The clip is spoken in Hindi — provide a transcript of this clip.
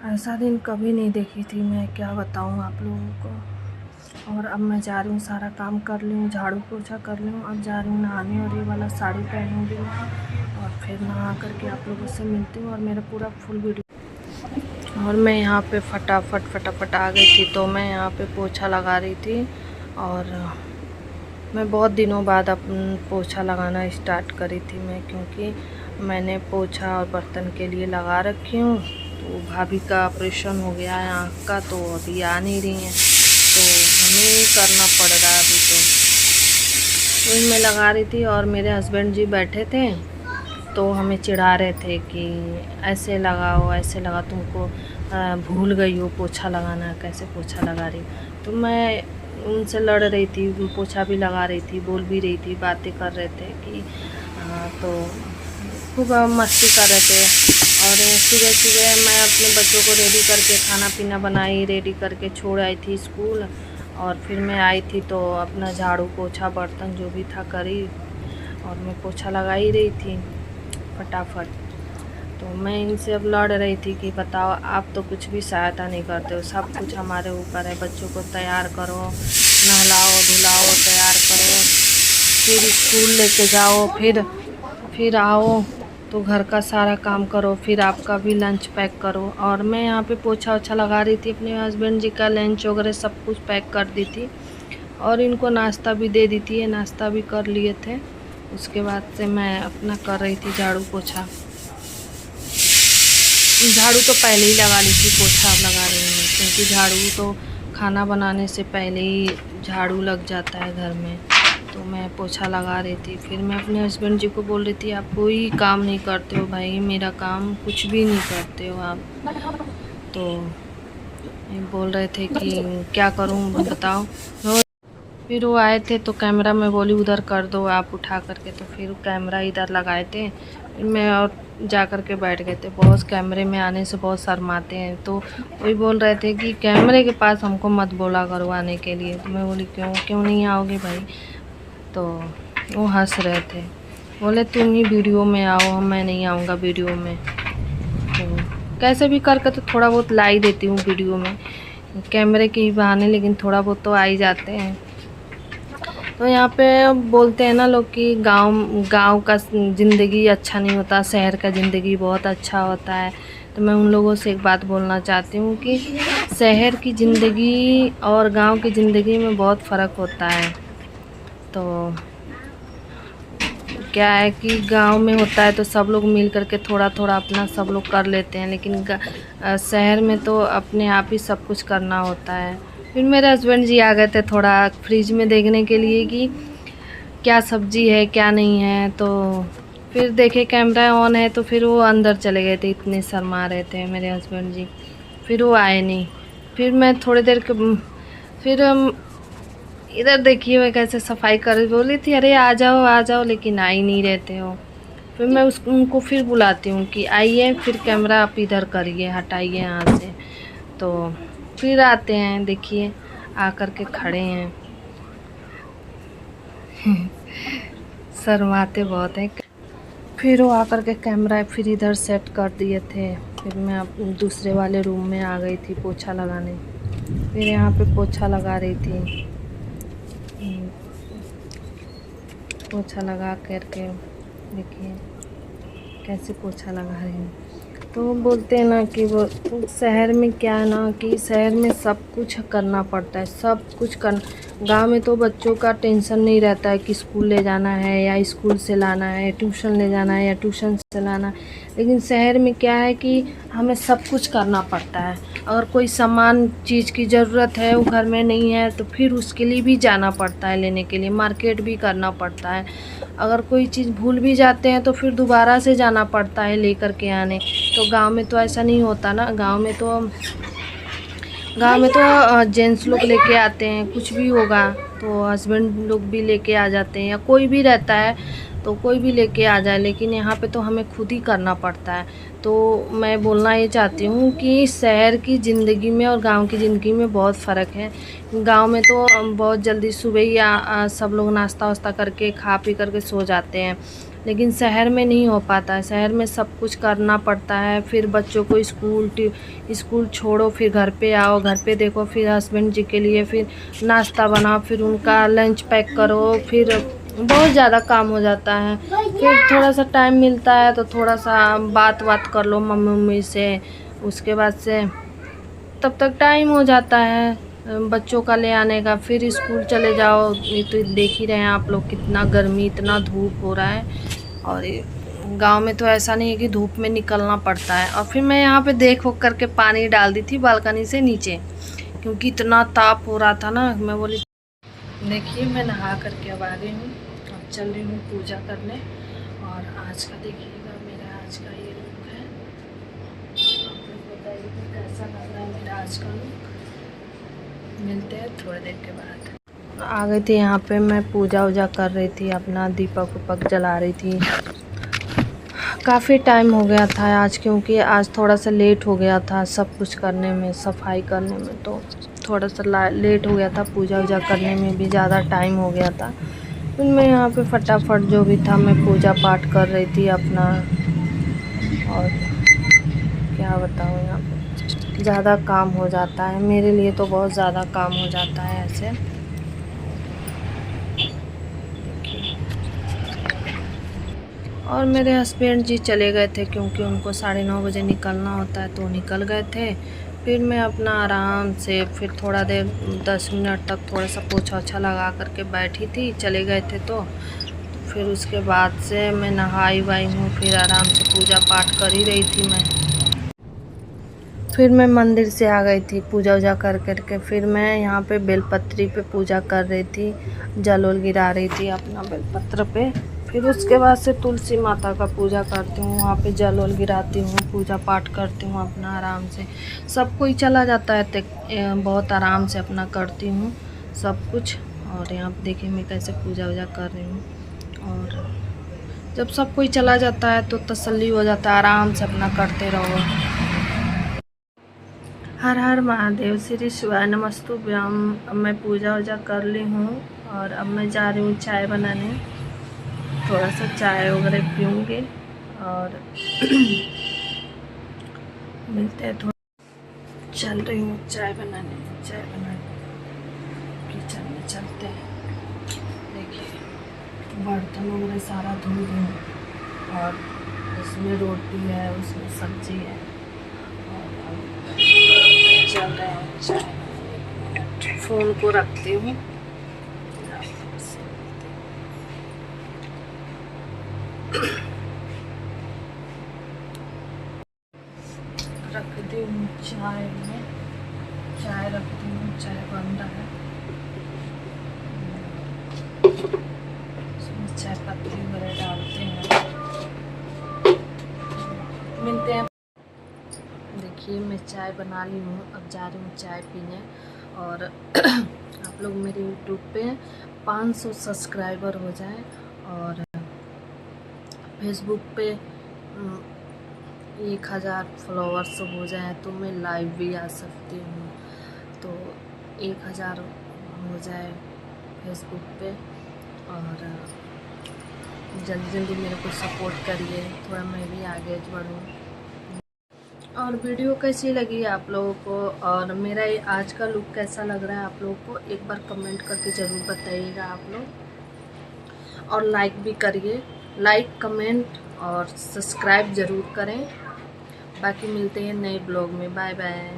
ऐसा दिन कभी नहीं देखी थी मैं, क्या बताऊँ आप लोगों को। और अब मैं जा रही हूँ, सारा काम कर लूँ, झाड़ू पोछा कर लूँ, अब जा रही हूँ नहाने और ये वाला साड़ी पहनूँगी और फिर नहा करके आप लोगों से मिलती हूँ और मेरा पूरा फुल वीडियो। और मैं यहाँ पे फटाफट आ गई थी, तो मैं यहाँ पे पोछा लगा रही थी और मैं बहुत दिनों बाद अपन पोछा लगाना स्टार्ट करी थी मैं, क्योंकि मैंने पोछा और बर्तन के लिए लगा रखी हूँ। तो भाभी का ऑपरेशन हो गया है आँख का, तो अभी आ नहीं रही हैं, तो हमें ही करना पड़ रहा है अभी। तो मैं लगा रही थी और मेरे हस्बैंड जी बैठे थे, तो हमें चिढ़ा रहे थे कि ऐसे लगाओ, ऐसे लगा, तुमको भूल गई हो पोछा लगाना, कैसे पोछा लगा रही। तो मैं उनसे लड़ रही थी, पोछा भी लगा रही थी, बोल भी रही थी, बातें कर रहे थे कि तो खूब मस्ती कर रहे थे। और सुबह मैं अपने बच्चों को रेडी करके खाना पीना बनाई, रेडी करके छोड़ आई थी स्कूल। और फिर मैं आई थी तो अपना झाड़ू पोछा बर्तन जो भी था करी, और मैं पोछा लगा ही रही थी फटाफट। तो मैं इनसे अब लड़ रही थी कि बताओ, आप तो कुछ भी सहायता नहीं करते हो, सब कुछ हमारे ऊपर है। बच्चों को तैयार करो, नहलाओ धुलाओ, तैयार करो, फिर स्कूल लेके जाओ, फिर आओ तो घर का सारा काम करो, फिर आपका भी लंच पैक करो। और मैं यहाँ पे पोछा ओछा लगा रही थी, अपने हस्बैंड जी का लंच वगैरह सब कुछ पैक कर दी थी और इनको नाश्ता भी दे दी थी, ये नाश्ता भी कर लिए थे। उसके बाद से मैं अपना कर रही थी झाड़ू पोछा। झाड़ू तो पहले ही लगा ली थी, पोछा अब लगा रही हूँ, क्योंकि झाड़ू तो खाना बनाने से पहले ही झाड़ू लग जाता है घर में। तो मैं पोछा लगा रही थी। फिर मैं अपने हस्बैंड जी को बोल रही थी, आप कोई काम नहीं करते हो भाई, मेरा काम कुछ भी नहीं करते हो आप। तो बोल रहे थे कि क्या करूं बताओ। फिर वो आए थे तो कैमरा में बोली उधर कर दो आप उठा करके, तो फिर कैमरा इधर लगाए थे। फिर मैं और जा कर के बैठ गए थे। बहुत कैमरे में आने से बहुत शर्माते हैं, तो वही बोल रहे थे कि कैमरे के पास हमको मत बोला करो आने के लिए। तो मैं बोली क्यों नहीं आओगे भाई। तो वो हंस रहे थे, बोले तुम ही वीडियो में आओ, मैं नहीं आऊँगा वीडियो में। तो कैसे भी करके तो थोड़ा बहुत ला ही देती हूँ वीडियो में, कैमरे के ही बहाने, लेकिन थोड़ा बहुत तो आ ही जाते हैं। तो यहाँ पे बोलते हैं ना लोग कि गांव का ज़िंदगी अच्छा नहीं होता, शहर का ज़िंदगी बहुत अच्छा होता है। तो मैं उन लोगों से एक बात बोलना चाहती हूँ कि शहर की ज़िंदगी और गांव की ज़िंदगी में बहुत फ़र्क होता है। तो क्या है कि गांव में होता है तो सब लोग मिल करके थोड़ा थोड़ा अपना सब लोग कर लेते हैं, लेकिन शहर में तो अपने आप ही सब कुछ करना होता है। फिर मेरे हस्बैंड जी आ गए थे थोड़ा फ्रिज में देखने के लिए कि क्या सब्जी है क्या नहीं है। तो फिर देखे कैमरा ऑन है, तो फिर वो अंदर चले गए थे, इतने शर्मा रहे थे मेरे हस्बैंड जी। फिर वो आए नहीं। फिर मैं थोड़ी देर के फिर इधर देखिए मैं कैसे सफाई कर बोली थी, अरे आ जाओ, लेकिन आ ही नहीं रहते हो। फिर मैं उनको फिर बुलाती हूँ कि आइए, फिर कैमरा आप इधर करिए, हटाइए यहाँ से। तो फिर आते हैं, देखिए आ कर के खड़े हैं शर्माते बहुत हैं। फिर वो आकर के कैमरा फिर इधर सेट कर दिए थे। फिर मैं दूसरे वाले रूम में आ गई थी पोछा लगाने। फिर यहाँ पे पोछा लगा रही थी, पोछा लगा करके देखिए कैसे पोछा लगा रही हूँ। तो बोलते हैं ना कि वो शहर में क्या है ना कि शहर में सब कुछ करना पड़ता है, सब कुछ कर। गांव में तो बच्चों का टेंशन नहीं रहता है कि स्कूल ले जाना है या स्कूल से लाना है, ट्यूशन ले जाना है या ट्यूशन से लाना है। लेकिन शहर में क्या है कि हमें सब कुछ करना पड़ता है। अगर कोई सामान चीज़ की ज़रूरत है वो घर में नहीं है, तो फिर उसके लिए भी जाना पड़ता है, लेने के लिए मार्केट भी करना पड़ता है। अगर कोई चीज़ भूल भी जाते हैं तो फिर दोबारा से जाना पड़ता है लेकर के आने। तो गांव में तो ऐसा नहीं होता ना। गांव में तो जेंट्स लोग लेके आते हैं, कुछ भी होगा तो हस्बैंड लोग भी लेके आ जाते हैं, या कोई भी रहता है तो कोई भी लेके आ जाए। लेकिन यहाँ पे तो हमें खुद ही करना पड़ता है। तो मैं बोलना ये चाहती हूँ कि शहर की ज़िंदगी में और गांव की ज़िंदगी में बहुत फ़र्क है। गांव में तो बहुत जल्दी सुबह ही सब लोग नाश्ता वास्ता करके खा पी करके सो जाते हैं। लेकिन शहर में नहीं हो पाता है। शहर में सब कुछ करना पड़ता है, फिर बच्चों को स्कूल छोड़ो, फिर घर पे आओ, घर पे देखो, फिर हस्बैंड जी के लिए फिर नाश्ता बनाओ, फिर उनका लंच पैक करो, फिर बहुत ज़्यादा काम हो जाता है। फिर थोड़ा सा टाइम मिलता है तो थोड़ा सा बात कर लो मम्मी से, उसके बाद से तब तक टाइम हो जाता है बच्चों का ले आने का, फिर स्कूल चले जाओ। ये तो देख ही रहे हैं आप लोग, कितना गर्मी, इतना धूप हो रहा है। और गांव में तो ऐसा नहीं है कि धूप में निकलना पड़ता है। और फिर मैं यहाँ पे देख करके पानी डाल दी थी बालकनी से नीचे, क्योंकि इतना ताप हो रहा था ना। मैं बोली देखिए मैं नहा करके अब आ गई हूँ, अब चल रही हूँ पूजा करने। और आज का देखिएगा, मेरा आज का ये लुक है, आप लोग बताइए कैसा लग रहा है मेरा आज का लुक। मिलते हैं थोड़ी देर के बाद। आ गई थी यहाँ पे, मैं पूजा वूजा कर रही थी, अपना दीपक उपक जला रही थी। काफ़ी टाइम हो गया था आज, क्योंकि आज थोड़ा सा लेट हो गया था सब कुछ करने में, सफाई करने में, तो थोड़ा सा लेट हो गया था। पूजा वूजा करने में भी ज़्यादा टाइम हो गया था। फिर मैं यहाँ पे फटाफट जो भी था मैं पूजा पाठ कर रही थी अपना। और क्या बताऊँ, यहाँ पे ज़्यादा काम हो जाता है मेरे लिए, तो बहुत ज़्यादा काम हो जाता है ऐसे। और मेरे हस्बैंड जी चले गए थे, क्योंकि उनको 9:30 बजे निकलना होता है, तो निकल गए थे। फिर मैं अपना आराम से फिर थोड़ा देर 10 मिनट तक थोड़ा सा पोछा ओछा लगा करके बैठी थी, चले गए थे तो फिर उसके बाद से मैं नहाई वाई हूँ, फिर आराम से पूजा पाठ कर ही रही थी मैं। फिर मैं मंदिर से आ गई थी पूजा वूजा कर करके। फिर मैं यहाँ पे बेलपत्री पे पूजा कर रही थी, जल उल गिरा रही थी अपना बेलपत्र पे। फिर उसके बाद से तुलसी माता का पूजा करती हूँ, वहाँ पे जल उल गिराती हूँ, पूजा पाठ करती हूँ अपना आराम से। सब कोई चला जाता है तो बहुत आराम से अपना करती हूँ सब कुछ। और यहाँ पे देखिए मैं कैसे पूजा वूजा कर रही हूँ। और जब सब कोई चला जाता है तो तसल्ली हो जाता है, आराम से अपना करते रहो। हर हर महादेव, श्री शिवाय नमस्तुभ्यम। अब मैं पूजा वूजा कर ली हूँ और अब मैं जा रही हूँ चाय बनाने। थोड़ा सा चाय वगैरह पीऊँगी और मिलते हैं। थोड़ा चल रही हूँ चाय बनाने किचन में चलते हैं। देखिए बर्तन वगैरह सारा धो दूँ, और उसमें रोटी है, उसमें सब्जी है, चल रहे हैं चाय। फ़ोन को रखती हूँ, रख दी हूँ चाय में, चाय रखती हूँ, चाय बन रहा है। उसमें चाय पत्ती वगैरह डालते हैं। मिलते हैं। देखिए मैं चाय बना ली हूँ, अब जा रही हूँ चाय पीने। और आप लोग मेरे यूट्यूब पे 500 सब्सक्राइबर हो जाए, और फेसबुक पे 1000 फॉलोअर्स हो जाए तो मैं लाइव भी आ सकती हूँ। तो 1000 हो जाए फेसबुक पे, और जल्दी जल्दी मेरे को सपोर्ट करिए, थोड़ा मैं भी आगे बढ़ूँ। और वीडियो कैसी लगी आप लोगों को, और मेरा ये आज का लुक कैसा लग रहा है आप लोगों को, एक बार कमेंट करके ज़रूर बताइएगा आप लोग। और लाइक भी करिए, लाइक कमेंट और सब्सक्राइब ज़रूर करें। बाकी मिलते हैं नए ब्लॉग में। Bye bye.